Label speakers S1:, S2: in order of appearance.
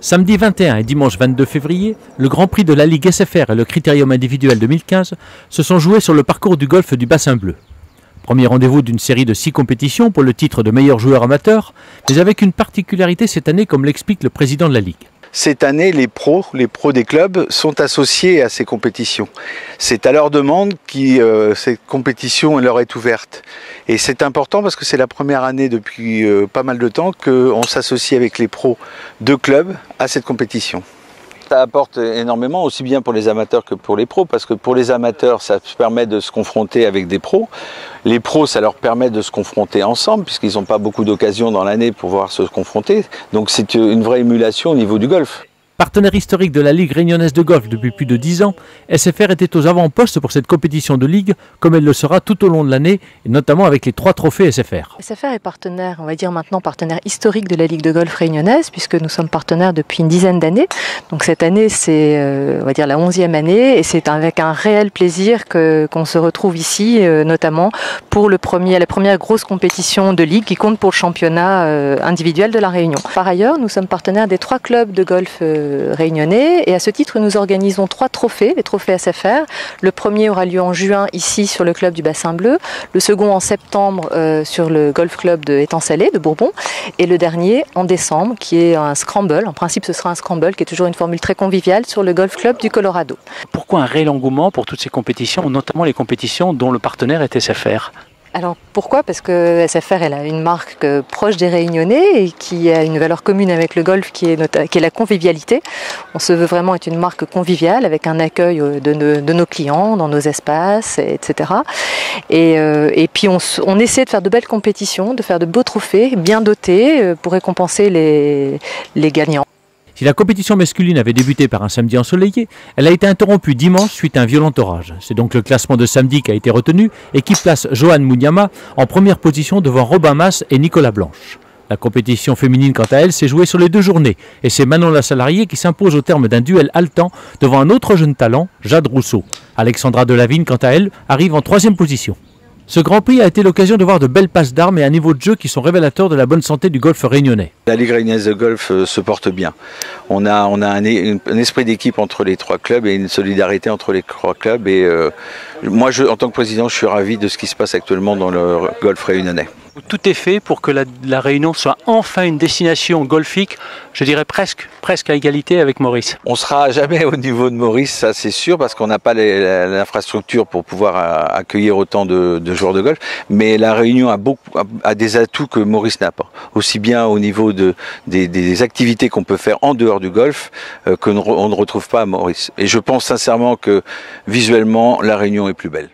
S1: Samedi 21 et dimanche 22 février, le Grand Prix de la Ligue SFR et le Critérium individuel 2015 se sont joués sur le parcours du golf du Bassin Bleu. Premier rendez-vous d'une série de 6 compétitions pour le titre de meilleur joueur amateur, mais avec une particularité cette année, comme l'explique le président de la Ligue.
S2: Cette année, les pros des clubs sont associés à ces compétitions. C'est à leur demande que cette compétition leur est ouverte. Et c'est important parce que c'est la première année depuis pas mal de temps qu'on s'associe avec les pros de clubs à cette compétition. Ça apporte énormément, aussi bien pour les amateurs que pour les pros, parce que pour les amateurs, ça permet de se confronter avec des pros. Les pros, ça leur permet de se confronter ensemble, puisqu'ils n'ont pas beaucoup d'occasions dans l'année pour pouvoir se confronter. Donc c'est une vraie émulation au niveau du golf.
S1: Partenaire historique de la Ligue réunionnaise de golf depuis plus de 10 ans, SFR était aux avant-postes pour cette compétition de ligue, comme elle le sera tout au long de l'année, et notamment avec les 3 trophées SFR.
S3: SFR est partenaire, on va dire maintenant partenaire historique de la Ligue de golf réunionnaise, puisque nous sommes partenaires depuis une dizaine d'années. Donc cette année, c'est on va dire la 11e année, et c'est avec un réel plaisir qu'on se retrouve ici, notamment pour la première grosse compétition de ligue qui compte pour le championnat individuel de la Réunion. Par ailleurs, nous sommes partenaires des 3 clubs de golf réunionnais, et à ce titre nous organisons 3 trophées, les trophées SFR. Le premier aura lieu en juin ici sur le club du Bassin Bleu, le second en septembre sur le golf club de Étang-Salé de Bourbon, et le dernier en décembre qui est un scramble. En principe ce sera un scramble qui est toujours une formule très conviviale sur le golf club du Colorado.
S4: Pourquoi un réel engouement pour toutes ces compétitions, notamment les compétitions dont le partenaire est SFR ?
S3: Alors pourquoi ? Parce que SFR elle a une marque proche des Réunionnais et qui a une valeur commune avec le golf qui est la convivialité. On se veut vraiment être une marque conviviale avec un accueil de nos clients dans nos espaces, etc. Et puis on essaie de faire de belles compétitions, de faire de beaux trophées bien dotés pour récompenser les gagnants.
S1: Si la compétition masculine avait débuté par un samedi ensoleillé, elle a été interrompue dimanche suite à un violent orage. C'est donc le classement de samedi qui a été retenu et qui place Johan Munyama en première position devant Robin Mas et Nicolas Blanche. La compétition féminine, quant à elle, s'est jouée sur les 2 journées et c'est Manon Lassalarié qui s'impose au terme d'un duel haletant devant un autre jeune talent, Jade Rousseau. Alexandra Delavigne, quant à elle, arrive en 3e position. Ce Grand Prix a été l'occasion de voir de belles passes d'armes et un niveau de jeu qui sont révélateurs de la bonne santé du golf réunionnais.
S2: La Ligue réunionnaise de golf se porte bien. On a un esprit d'équipe entre les 3 clubs et une solidarité entre les 3 clubs. Et moi, en tant que président, je suis ravi de ce qui se passe actuellement dans le golf réunionnais.
S4: Tout est fait pour que la Réunion soit enfin une destination golfique, je dirais presque à égalité avec Maurice.
S2: On sera jamais au niveau de Maurice, ça c'est sûr, parce qu'on n'a pas l'infrastructure pour pouvoir accueillir autant de joueurs de golf. Mais la Réunion a des atouts que Maurice n'a pas. Aussi bien au niveau des activités qu'on peut faire en dehors du golf, qu'on ne retrouve pas à Maurice. Et je pense sincèrement que visuellement, la Réunion est plus belle.